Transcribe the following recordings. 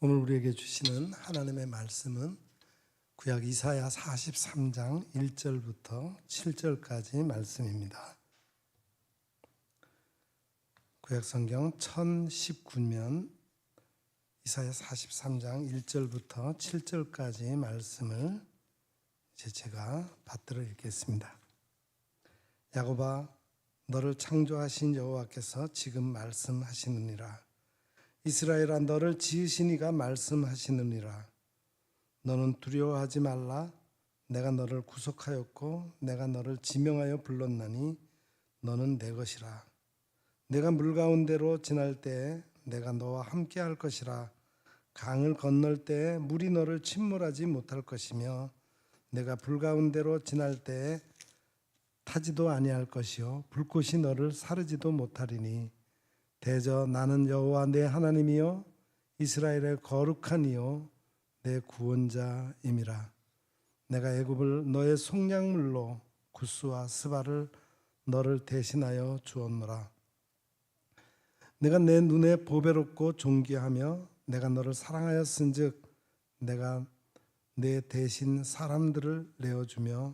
오늘 우리에게 주시는 하나님의 말씀은 구약 이사야 43장 1절부터 7절까지 말씀입니다. 구약 성경 1019면 이사야 43장 1절부터 7절까지 말씀을 이제 제가 받들어 읽겠습니다. 야곱아, 너를 창조하신 여호와께서 지금 말씀하시느니라. 이스라엘아, 너를 지으신 이가 말씀하시느니라. 너는 두려워하지 말라. 내가 너를 구속하였고 내가 너를 지명하여 불렀나니 너는 내 것이라. 내가 물 가운데로 지날 때에 내가 너와 함께 할 것이라. 강을 건널 때에 물이 너를 침몰하지 못할 것이며 내가 불 가운데로 지날 때에 타지도 아니할 것이요 불꽃이 너를 사르지도 못하리니 대저 나는 여호와 내 하나님이요 이스라엘의 거룩한 이요 내 구원자임이라. 내가 애굽을 너의 속량물로 구스와 스바를 너를 대신하여 주었노라. 내가 내 눈에 보배롭고 존귀하며 내가 너를 사랑하였은즉 내가 내 대신 사람들을 내어주며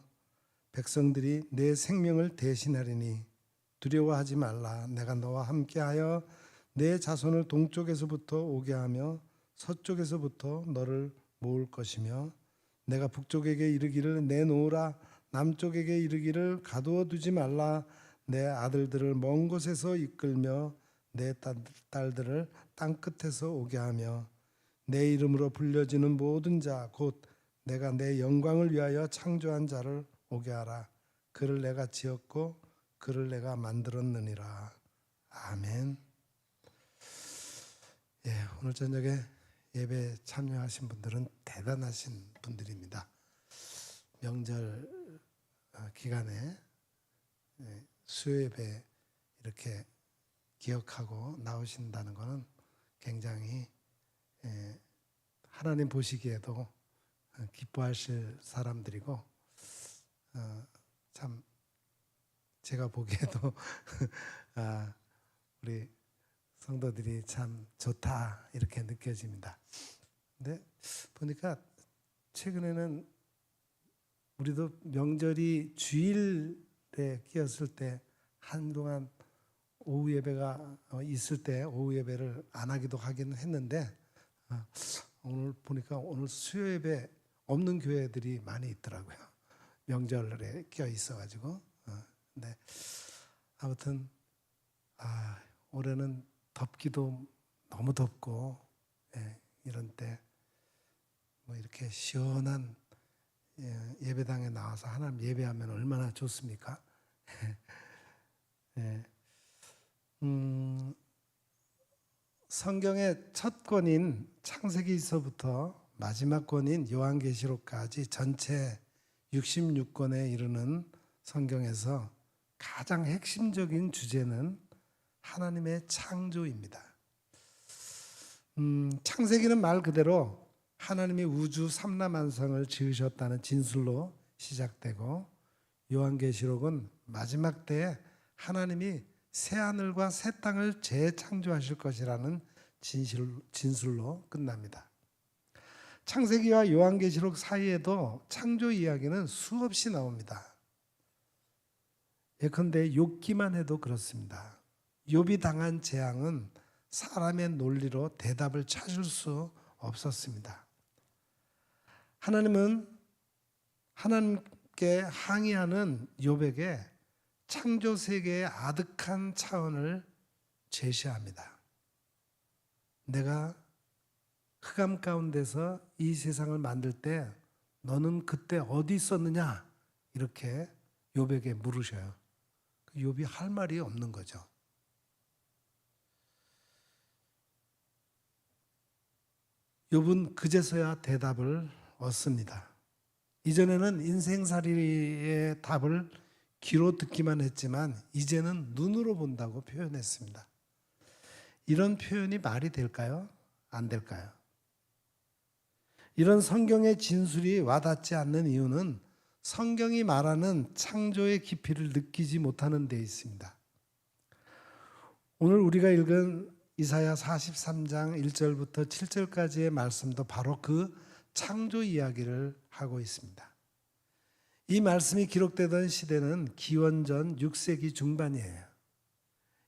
백성들이 내 생명을 대신하리니 두려워하지 말라. 내가 너와 함께하여 내 자손을 동쪽에서부터 오게 하며 서쪽에서부터 너를 모을 것이며 내가 북쪽에게 이르기를 내놓으라. 남쪽에게 이르기를 가두어 두지 말라. 내 아들들을 먼 곳에서 이끌며 내 딸들을 땅끝에서 오게 하며 내 이름으로 불려지는 모든 자 곧 내가 내 영광을 위하여 창조한 자를 오게 하라. 그를 내가 지었고 그를 내가 만들었느니라. 아멘. 오늘 저녁에 예배 참여하신 분들은 대단하신 분들입니다. 명절 기간에 수요예배 이렇게 기억하고 나오신다는 것은 굉장히 하나님 보시기에도 기뻐하실 사람들이고 참 제가 보기에도 우리 성도들이 참 좋다 이렇게 느껴집니다. 근데 보니까 최근에는 우리도 명절이 주일에 끼었을 때 한동안 오후 예배가 있을 때 오후 예배를 안 하기도 하긴 했는데 오늘 보니까 오늘 수요 예배 없는 교회들이 많이 있더라고요. 명절에 껴 있어가지고. 근데 아무튼 올해는 덥기도 너무 덥고 이런 때 뭐 이렇게 시원한 예배당에 나와서 하나님 예배하면 얼마나 좋습니까? 성경의 첫 권인 창세기서부터 마지막 권인 요한계시록까지 전체 66권에 이르는 성경에서 가장 핵심적인 주제는 하나님의 창조입니다. 창세기는 말 그대로 하나님이 우주 삼라만상을 지으셨다는 진술로 시작되고 요한계시록은 마지막 때에 하나님이 새하늘과 새 땅을 재창조하실 것이라는 진술로 끝납니다. 창세기와 요한계시록 사이에도 창조 이야기는 수없이 나옵니다. 예컨대 욥기만 해도 그렇습니다. 욥이 당한 재앙은 사람의 논리로 대답을 찾을 수 없었습니다. 하나님은 하나님께 항의하는 욥에게 창조 세계의 아득한 차원을 제시합니다. 내가 흑암 가운데서 이 세상을 만들 때 너는 그때 어디 있었느냐? 이렇게 욥에게 물으셔요. 욥이 할 말이 없는 거죠. 욥은 그제서야 대답을 얻습니다. 이전에는 인생살이의 답을 귀로 듣기만 했지만 이제는 눈으로 본다고 표현했습니다. 이런 표현이 말이 될까요? 안 될까요? 이런 성경의 진술이 와닿지 않는 이유는 성경이 말하는 창조의 깊이를 느끼지 못하는 데 있습니다. 오늘 우리가 읽은 이사야 43장 1절부터 7절까지의 말씀도 바로 그 창조 이야기를 하고 있습니다. 이 말씀이 기록되던 시대는 기원전 6세기 중반이에요.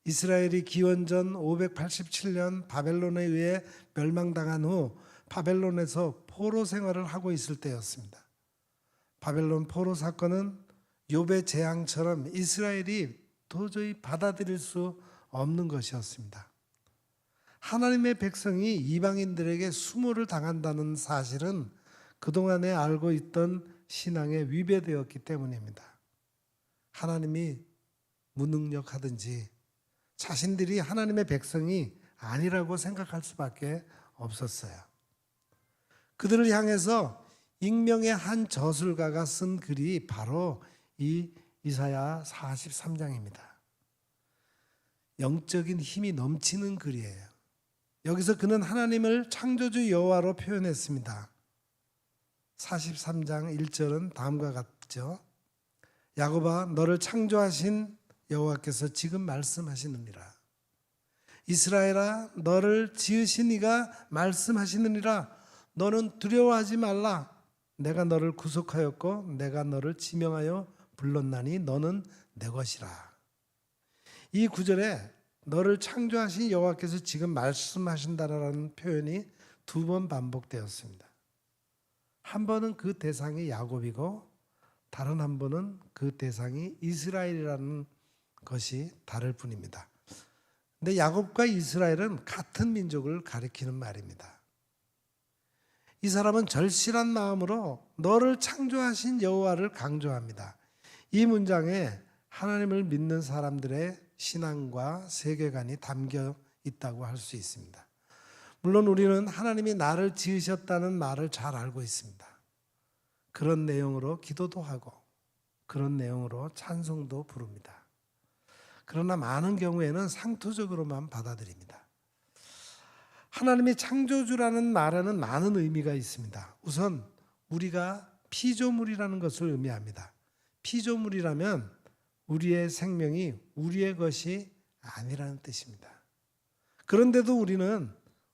이스라엘이 기원전 587년 바벨론에 의해 멸망당한 후 바벨론에서 포로 생활을 하고 있을 때였습니다. 바벨론 포로 사건은 욥의 재앙처럼 이스라엘이 도저히 받아들일 수 없는 것이었습니다. 하나님의 백성이 이방인들에게 수모를 당한다는 사실은 그동안에 알고 있던 신앙에 위배되었기 때문입니다. 하나님이 무능력하든지 자신들이 하나님의 백성이 아니라고 생각할 수밖에 없었어요. 그들을 향해서 익명의 한 저술가가 쓴 글이 바로 이 이사야 43장입니다. 영적인 힘이 넘치는 글이에요. 여기서 그는 하나님을 창조주 여호와로 표현했습니다. 43장 1절은 다음과 같죠. 야곱아, 너를 창조하신 여호와께서 지금 말씀하시느니라. 이스라엘아, 너를 지으신 이가 말씀하시느니라. 너는 두려워하지 말라. 내가 너를 구속하였고 내가 너를 지명하여 불렀나니 너는 내 것이라. 이 구절에 너를 창조하신 여호와께서 지금 말씀하신다라는 표현이 2번 반복되었습니다. 한 번은 그 대상이 야곱이고 다른 한 번은 그 대상이 이스라엘이라는 것이 다를 뿐입니다. 근데 야곱과 이스라엘은 같은 민족을 가리키는 말입니다. 이 사람은 절실한 마음으로 너를 창조하신 여호와를 강조합니다. 이 문장에 하나님을 믿는 사람들의 신앙과 세계관이 담겨 있다고 할 수 있습니다. 물론 우리는 하나님이 나를 지으셨다는 말을 잘 알고 있습니다. 그런 내용으로 기도도 하고 그런 내용으로 찬송도 부릅니다. 그러나 많은 경우에는 상투적으로만 받아들입니다. 하나님이 창조주라는 말에는 많은 의미가 있습니다. 우선 우리가 피조물이라는 것을 의미합니다. 피조물이라면 우리의 생명이 우리의 것이 아니라는 뜻입니다. 그런데도 우리는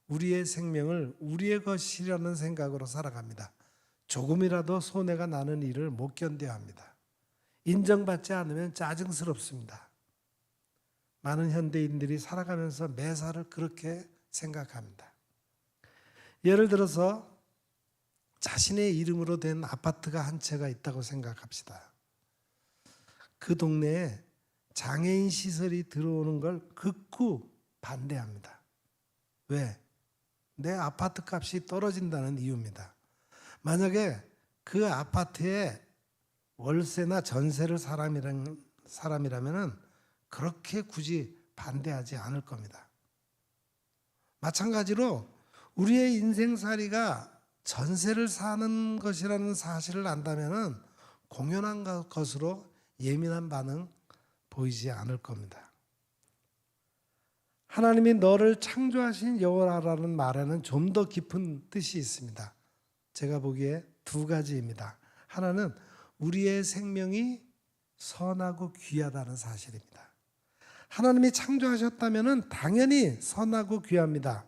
우리의 생명을 우리의 것이라는 생각으로 살아갑니다. 조금이라도 손해가 나는 일을 못 견뎌야 합니다. 인정받지 않으면 짜증스럽습니다. 많은 현대인들이 살아가면서 매사를 그렇게 생각합니다. 예를 들어서 자신의 이름으로 된 아파트가 한 채가 있다고 생각합시다. 그 동네에 장애인 시설이 들어오는 걸 극구 반대합니다. 왜? 내 아파트 값이 떨어진다는 이유입니다. 만약에 그 아파트에 월세나 전세를 사람이라면 그렇게 굳이 반대하지 않을 겁니다. 마찬가지로 우리의 인생살이가 전세를 사는 것이라는 사실을 안다면 공연한 것으로 예민한 반응 보이지 않을 겁니다. 하나님이 너를 창조하신 여호와라는 말에는 좀 더 깊은 뜻이 있습니다. 제가 보기에 2가지입니다. 하나는 우리의 생명이 선하고 귀하다는 사실입니다. 하나님이 창조하셨다면 당연히 선하고 귀합니다.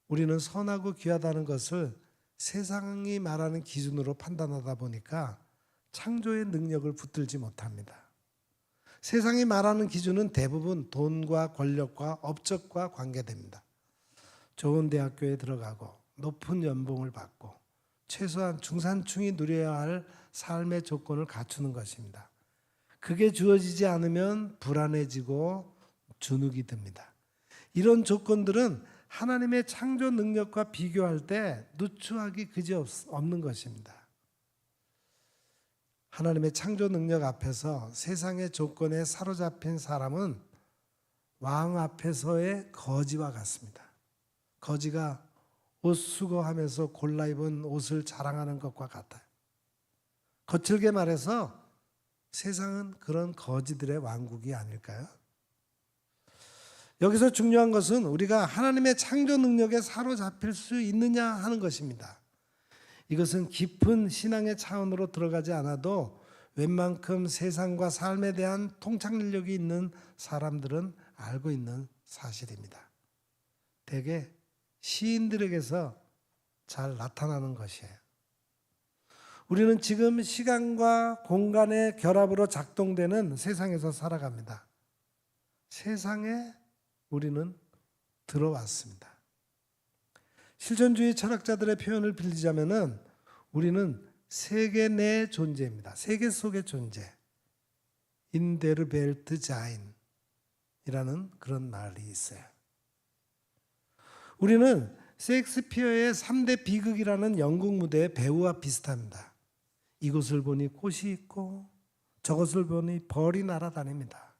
우리는 선하고 귀하다는 것을 세상이 말하는 기준으로 판단하다 보니까 창조의 능력을 붙들지 못합니다. 세상이 말하는 기준은 대부분 돈과 권력과 업적과 관계됩니다. 좋은 대학교에 들어가고 높은 연봉을 받고 최소한 중산층이 누려야 할 삶의 조건을 갖추는 것입니다. 그게 주어지지 않으면 불안해지고 주눅이 듭니다. 이런 조건들은 하나님의 창조 능력과 비교할 때 누추하기 그지없는 것입니다. 하나님의 창조 능력 앞에서 세상의 조건에 사로잡힌 사람은 왕 앞에서의 거지와 같습니다. 거지가 옷 수거하면서 골라 입은 옷을 자랑하는 것과 같아요. 거칠게 말해서 세상은 그런 거지들의 왕국이 아닐까요? 여기서 중요한 것은 우리가 하나님의 창조 능력에 사로잡힐 수 있느냐 하는 것입니다. 이것은 깊은 신앙의 차원으로 들어가지 않아도 웬만큼 세상과 삶에 대한 통찰력이 있는 사람들은 알고 있는 사실입니다. 대개 시인들에게서 잘 나타나는 것이에요. 우리는 지금 시간과 공간의 결합으로 작동되는 세상에서 살아갑니다. 세상에 우리는 들어왔습니다. 실존주의 철학자들의 표현을 빌리자면은 우리는 세계 내 존재입니다. 세계 속의 존재. In der Welt sein 이라는 그런 말이 있어요. 우리는 셰익스피어의 3대 비극이라는 영국 무대의 배우와 비슷합니다. 이곳을 보니 꽃이 있고 저곳을 보니 벌이 날아다닙니다.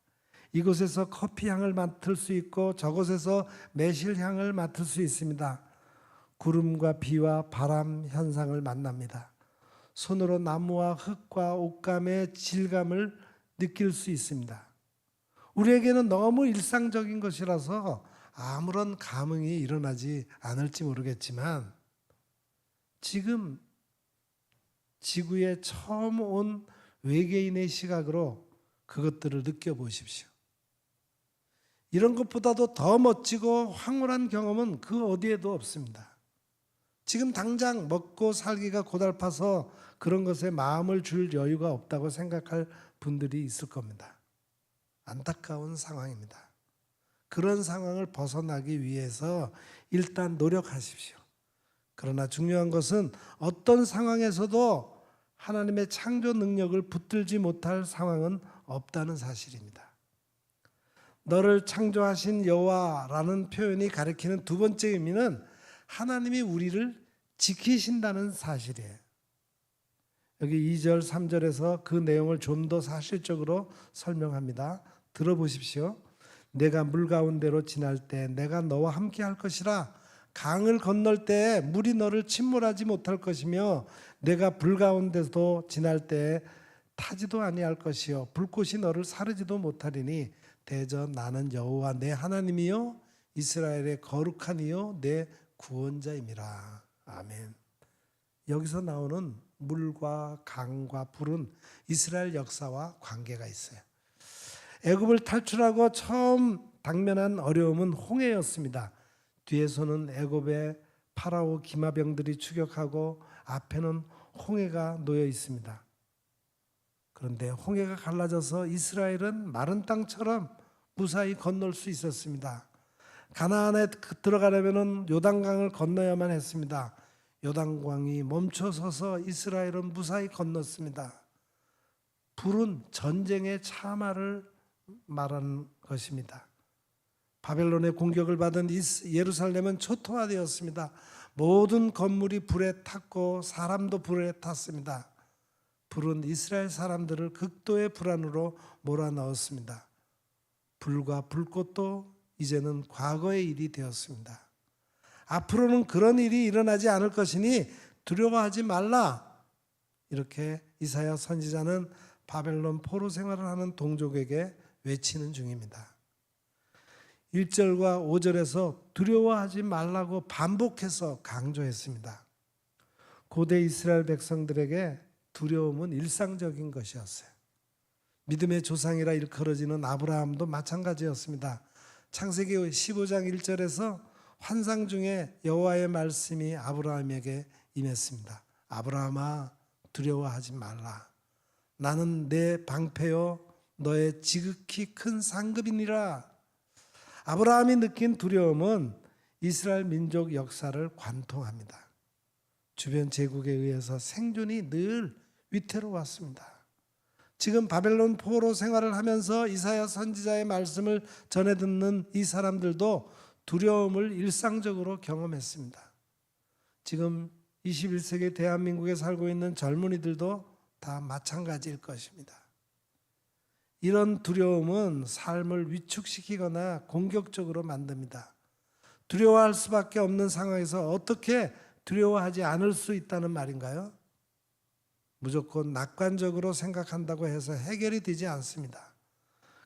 이곳에서 커피 향을 맡을 수 있고 저곳에서 매실 향을 맡을 수 있습니다. 구름과 비와 바람 현상을 만납니다. 손으로 나무와 흙과 옷감의 질감을 느낄 수 있습니다. 우리에게는 너무 일상적인 것이라서 아무런 감흥이 일어나지 않을지 모르겠지만 지금 지구에 처음 온 외계인의 시각으로 그것들을 느껴보십시오. 이런 것보다도 더 멋지고 황홀한 경험은 그 어디에도 없습니다. 지금 당장 먹고 살기가 고달파서 그런 것에 마음을 줄 여유가 없다고 생각할 분들이 있을 겁니다. 안타까운 상황입니다. 그런 상황을 벗어나기 위해서 일단 노력하십시오. 그러나 중요한 것은 어떤 상황에서도 하나님의 창조 능력을 붙들지 못할 상황은 없다는 사실입니다. 너를 창조하신 여호와라는 표현이 가리키는 두 번째 의미는 하나님이 우리를 지키신다는 사실이에요. 여기 2절, 3절에서 그 내용을 좀 더 사실적으로 설명합니다. 들어보십시오. 내가 물 가운데로 지날 때 내가 너와 함께 할 것이라. 강을 건널 때 물이 너를 침몰하지 못할 것이며 내가 불 가운데도 지날 때 타지도 아니할 것이요 불꽃이 너를 사르지도 못하리니 대저 나는 여호와 내 하나님이요 이스라엘의 거룩한 이요 내 구원자임이라. 아멘. 여기서 나오는 물과 강과 불은 이스라엘 역사와 관계가 있어요. 애굽을 탈출하고 처음 당면한 어려움은 홍해였습니다. 뒤에서는 애굽의 파라오 기마병들이 추격하고 앞에는 홍해가 놓여 있습니다. 그런데 홍해가 갈라져서 이스라엘은 마른 땅처럼 무사히 건널 수 있었습니다. 가나안에 들어가려면 요단강을 건너야만 했습니다. 요단강이 멈춰서서 이스라엘은 무사히 건넜습니다. 불은 전쟁의 참화를 말하는 것입니다. 바벨론의 공격을 받은 예루살렘은 초토화되었습니다. 모든 건물이 불에 탔고 사람도 불에 탔습니다. 불은 이스라엘 사람들을 극도의 불안으로 몰아넣었습니다. 불과 불꽃도 이제는 과거의 일이 되었습니다. 앞으로는 그런 일이 일어나지 않을 것이니 두려워하지 말라. 이렇게 이사야 선지자는 바벨론 포로 생활을 하는 동족에게 외치는 중입니다. 1절과 5절에서 두려워하지 말라고 반복해서 강조했습니다. 고대 이스라엘 백성들에게 두려움은 일상적인 것이었어요. 믿음의 조상이라 일컬어지는 아브라함도 마찬가지였습니다. 창세기 15장 1절에서 환상 중에 여호와의 말씀이 아브라함에게 임했습니다. 아브라함아 두려워하지 말라. 나는 내 방패요 너의 지극히 큰 상급이니라. 아브라함이 느낀 두려움은 이스라엘 민족 역사를 관통합니다. 주변 제국에 의해서 생존이 늘 위태로웠습니다. 지금 바벨론 포로 생활을 하면서 이사야 선지자의 말씀을 전해 듣는 이 사람들도 두려움을 일상적으로 경험했습니다. 지금 21세기 대한민국에 살고 있는 젊은이들도 다 마찬가지일 것입니다. 이런 두려움은 삶을 위축시키거나 공격적으로 만듭니다. 두려워할 수밖에 없는 상황에서 어떻게 두려워하지 않을 수 있다는 말인가요? 무조건 낙관적으로 생각한다고 해서 해결이 되지 않습니다.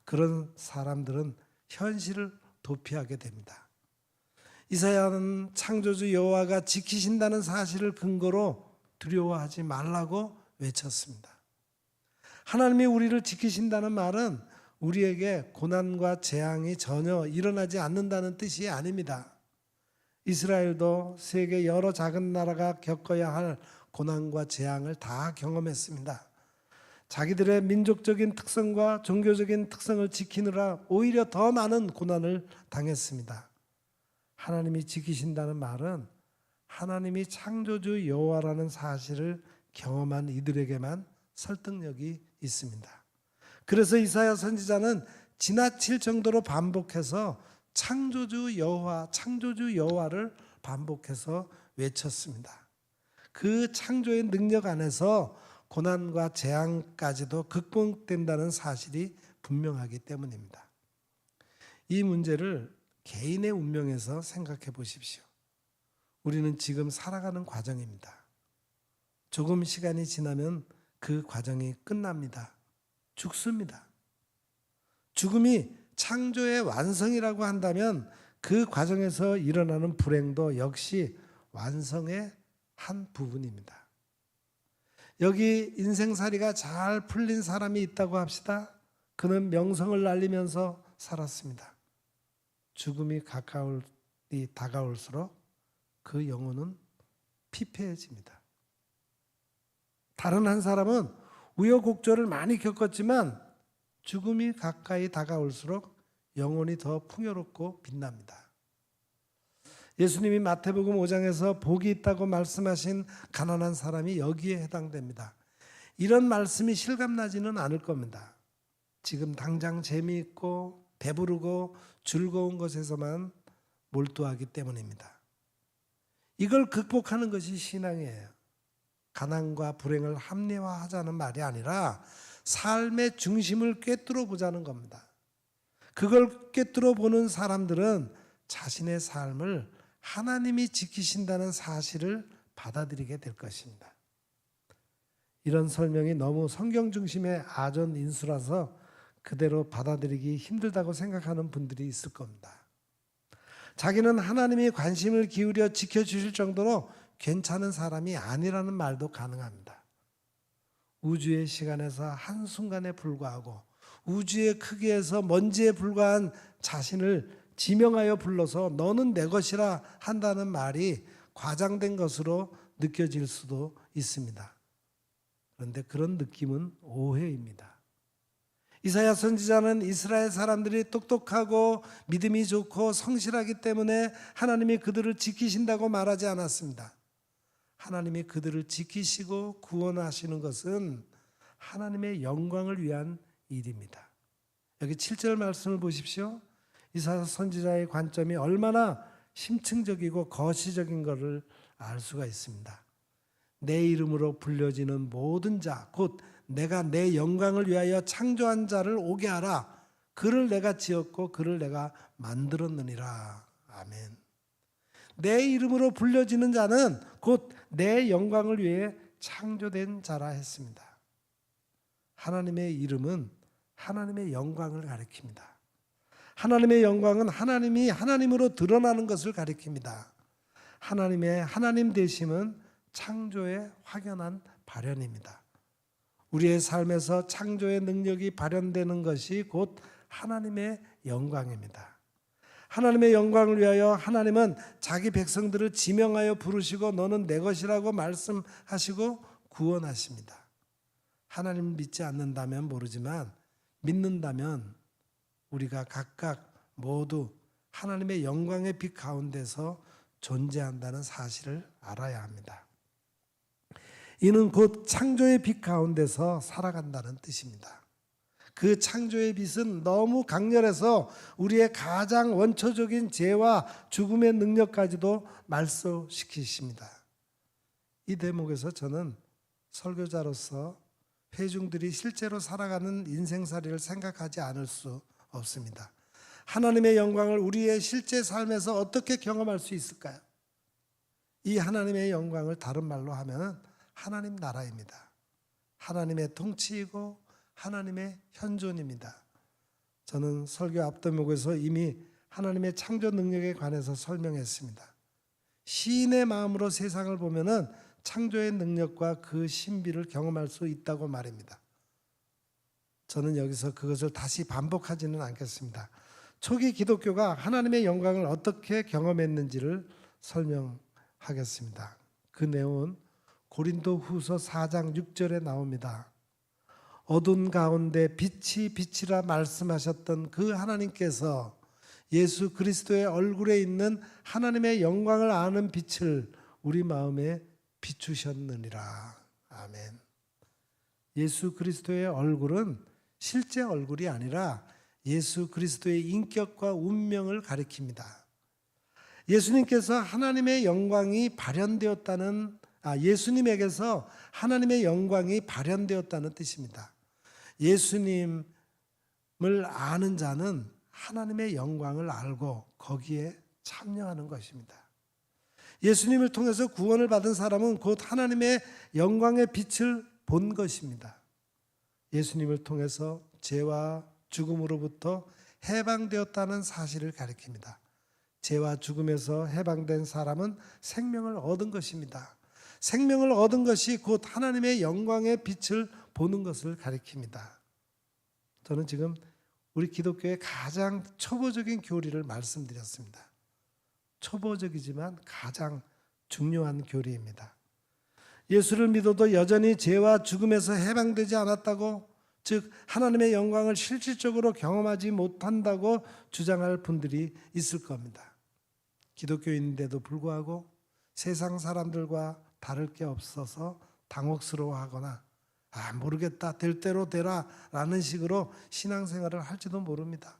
그런 사람들은 현실을 도피하게 됩니다. 이사야는 창조주 여호와가 지키신다는 사실을 근거로 두려워하지 말라고 외쳤습니다. 하나님이 우리를 지키신다는 말은 우리에게 고난과 재앙이 전혀 일어나지 않는다는 뜻이 아닙니다. 이스라엘도 세계 여러 작은 나라가 겪어야 할 고난과 재앙을 다 경험했습니다. 자기들의 민족적인 특성과 종교적인 특성을 지키느라 오히려 더 많은 고난을 당했습니다. 하나님이 지키신다는 말은 하나님이 창조주 여호와라는 사실을 경험한 이들에게만 설득력이 있습니다. 그래서 이사야 선지자는 지나칠 정도로 반복해서 창조주 여호와를 반복해서 외쳤습니다. 그 창조의 능력 안에서 고난과 재앙까지도 극복된다는 사실이 분명하기 때문입니다. 이 문제를 개인의 운명에서 생각해 보십시오. 우리는 지금 살아가는 과정입니다. 조금 시간이 지나면 그 과정이 끝납니다. 죽습니다. 죽음이 창조의 완성이라고 한다면 그 과정에서 일어나는 불행도 역시 완성의 한 부분입니다. 여기 인생살이가 잘 풀린 사람이 있다고 합시다. 그는 명성을 날리면서 살았습니다. 죽음이 다가올수록 그 영혼은 피폐해집니다. 다른 한 사람은 우여곡절을 많이 겪었지만 죽음이 가까이 다가올수록 영혼이 더 풍요롭고 빛납니다. 예수님이 마태복음 5장에서 복이 있다고 말씀하신 가난한 사람이 여기에 해당됩니다. 이런 말씀이 실감나지는 않을 겁니다. 지금 당장 재미있고 배부르고 즐거운 것에서만 몰두하기 때문입니다. 이걸 극복하는 것이 신앙이에요. 가난과 불행을 합리화하자는 말이 아니라 삶의 중심을 꿰뚫어 보자는 겁니다. 그걸 꿰뚫어 보는 사람들은 자신의 삶을 하나님이 지키신다는 사실을 받아들이게 될 것입니다. 이런 설명이 너무 성경 중심의 아전 인수라서 그대로 받아들이기 힘들다고 생각하는 분들이 있을 겁니다. 자기는 하나님이 관심을 기울여 지켜주실 정도로 괜찮은 사람이 아니라는 말도 가능합니다. 우주의 시간에서 한순간에 불과하고 우주의 크기에서 먼지에 불과한 자신을 지명하여 불러서 너는 내 것이라 한다는 말이 과장된 것으로 느껴질 수도 있습니다. 그런데 그런 느낌은 오해입니다. 이사야 선지자는 이스라엘 사람들이 똑똑하고 믿음이 좋고 성실하기 때문에 하나님이 그들을 지키신다고 말하지 않았습니다. 하나님이 그들을 지키시고 구원하시는 것은 하나님의 영광을 위한 일입니다. 여기 7절 말씀을 보십시오. 이사야 선지자의 관점이 얼마나 심층적이고 거시적인 것을 알 수가 있습니다. 내 이름으로 불려지는 모든 자, 곧 내가 내 영광을 위하여 창조한 자를 오게 하라. 그를 내가 지었고 그를 내가 만들었느니라. 아멘. 내 이름으로 불려지는 자는 곧 내 영광을 위해 창조된 자라 했습니다. 하나님의 이름은 하나님의 영광을 가리킵니다. 하나님의 영광은 하나님이 하나님으로 드러나는 것을 가리킵니다. 하나님의 하나님 되심은 창조의 확연한 발현입니다. 우리의 삶에서 창조의 능력이 발현되는 것이 곧 하나님의 영광입니다. 하나님의 영광을 위하여 하나님은 자기 백성들을 지명하여 부르시고 너는 내 것이라고 말씀하시고 구원하십니다. 하나님을 믿지 않는다면 모르지만 믿는다면 우리가 각각 모두 하나님의 영광의 빛 가운데서 존재한다는 사실을 알아야 합니다. 이는 곧 창조의 빛 가운데서 살아간다는 뜻입니다. 그 창조의 빛은 너무 강렬해서 우리의 가장 원초적인 죄와 죽음의 능력까지도 말소시키십니다. 이 대목에서 저는 설교자로서 회중들이 실제로 살아가는 인생살이를 생각하지 않을 수 없습니다. 하나님의 영광을 우리의 실제 삶에서 어떻게 경험할 수 있을까요? 이 하나님의 영광을 다른 말로 하면 하나님 나라입니다. 하나님의 통치이고 하나님의 현존입니다. 저는 설교 앞대목에서 이미 하나님의 창조 능력에 관해서 설명했습니다. 시인의 마음으로 세상을 보면은 창조의 능력과 그 신비를 경험할 수 있다고 말입니다. 저는 여기서 그것을 다시 반복하지는 않겠습니다. 초기 기독교가 하나님의 영광을 어떻게 경험했는지를 설명하겠습니다. 그 내용은 고린도후서 4장 6절에 나옵니다. 어두운 가운데 빛이 빛이라 말씀하셨던 그 하나님께서 예수 그리스도의 얼굴에 있는 하나님의 영광을 아는 빛을 우리 마음에 비추셨느니라. 아멘. 예수 그리스도의 얼굴은 실제 얼굴이 아니라 예수 그리스도의 인격과 운명을 가리킵니다. 예수님께서 하나님의 영광이 발현되었다는 예수님에게서 하나님의 영광이 발현되었다는 뜻입니다. 예수님을 아는 자는 하나님의 영광을 알고 거기에 참여하는 것입니다. 예수님을 통해서 구원을 받은 사람은 곧 하나님의 영광의 빛을 본 것입니다. 예수님을 통해서 죄와 죽음으로부터 해방되었다는 사실을 가리킵니다. 죄와 죽음에서 해방된 사람은 생명을 얻은 것입니다. 생명을 얻은 것이 곧 하나님의 영광의 빛을 보는 것을 가리킵니다. 저는 지금 우리 기독교의 가장 초보적인 교리를 말씀드렸습니다. 초보적이지만 가장 중요한 교리입니다. 예수를 믿어도 여전히 죄와 죽음에서 해방되지 않았다고, 즉 하나님의 영광을 실질적으로 경험하지 못한다고 주장할 분들이 있을 겁니다. 기독교인인데도 불구하고 세상 사람들과 다를 게 없어서 당혹스러워하거나 모르겠다, 될 대로 되라 라는 식으로 신앙생활을 할지도 모릅니다.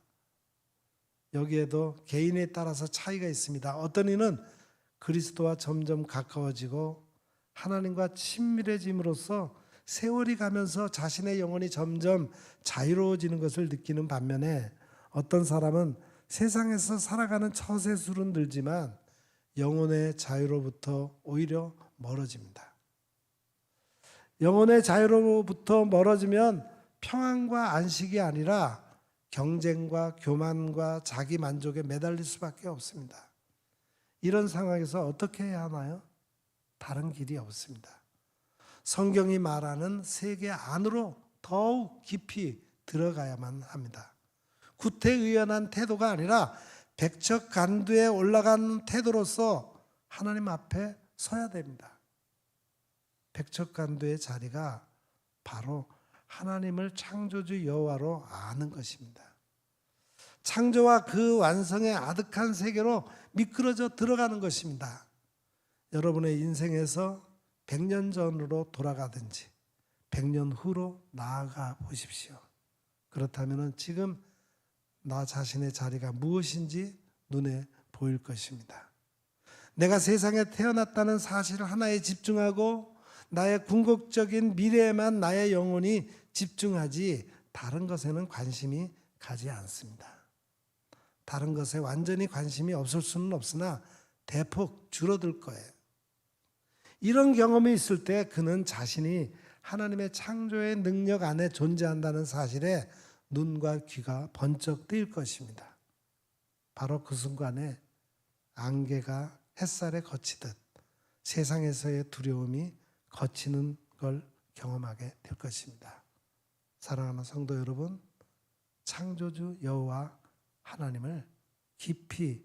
여기에도 개인에 따라서 차이가 있습니다. 어떤 이는 그리스도와 점점 가까워지고 하나님과 친밀해짐으로써 세월이 가면서 자신의 영혼이 점점 자유로워지는 것을 느끼는 반면에, 어떤 사람은 세상에서 살아가는 처세술은 늘지만 영혼의 자유로부터 오히려 멀어집니다. 영혼의 자유로부터 멀어지면 평안과 안식이 아니라 경쟁과 교만과 자기 만족에 매달릴 수밖에 없습니다. 이런 상황에서 어떻게 해야 하나요? 다른 길이 없습니다. 성경이 말하는 세계 안으로 더욱 깊이 들어가야만 합니다. 구태의연한 태도가 아니라 백척간두에 올라간 태도로서 하나님 앞에 서야 됩니다. 백척간두의 자리가 바로 하나님을 창조주 여호와로 아는 것입니다. 창조와 그 완성의 아득한 세계로 미끄러져 들어가는 것입니다. 여러분의 인생에서 100년 전으로 돌아가든지 100년 후로 나아가 보십시오. 그렇다면 지금 나 자신의 자리가 무엇인지 눈에 보일 것입니다. 내가 세상에 태어났다는 사실 하나에 집중하고 나의 궁극적인 미래에만 나의 영혼이 집중하지 다른 것에는 관심이 가지 않습니다. 다른 것에 완전히 관심이 없을 수는 없으나 대폭 줄어들 거예요. 이런 경험이 있을 때 그는 자신이 하나님의 창조의 능력 안에 존재한다는 사실에 눈과 귀가 번쩍 뜨일 것입니다. 바로 그 순간에 안개가 햇살에 거치듯 세상에서의 두려움이 거치는 걸 경험하게 될 것입니다. 사랑하는 성도 여러분, 창조주 여호와 하나님을 깊이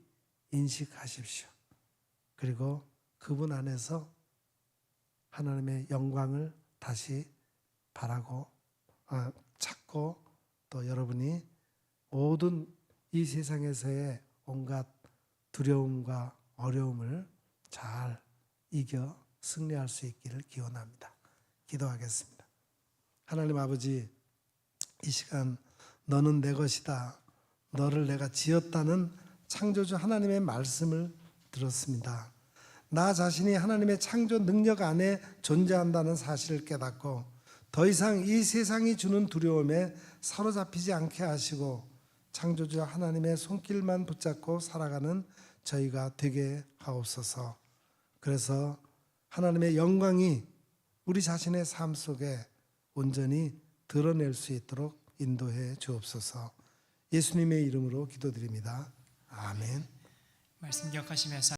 인식하십시오. 그리고 그분 안에서 하나님의 영광을 다시 바라고 찾고, 또 여러분이 모든 이 세상에서의 온갖 두려움과 어려움을 잘 이겨 승리할 수 있기를 기원합니다. 기도하겠습니다. 하나님 아버지, 이 시간 너는 내 것이다, 너를 내가 지었다는 창조주 하나님의 말씀을 들었습니다. 나 자신이 하나님의 창조 능력 안에 존재한다는 사실을 깨닫고 더 이상 이 세상이 주는 두려움에 사로잡히지 않게 하시고 창조주 하나님의 손길만 붙잡고 살아가는 저희가 되게 하옵소서. 그래서 하나님의 영광이 우리 자신의 삶 속에 온전히 드러낼 수 있도록 인도해 주옵소서. 예수님의 이름으로 기도드립니다. 아멘. 말씀 기억하시면서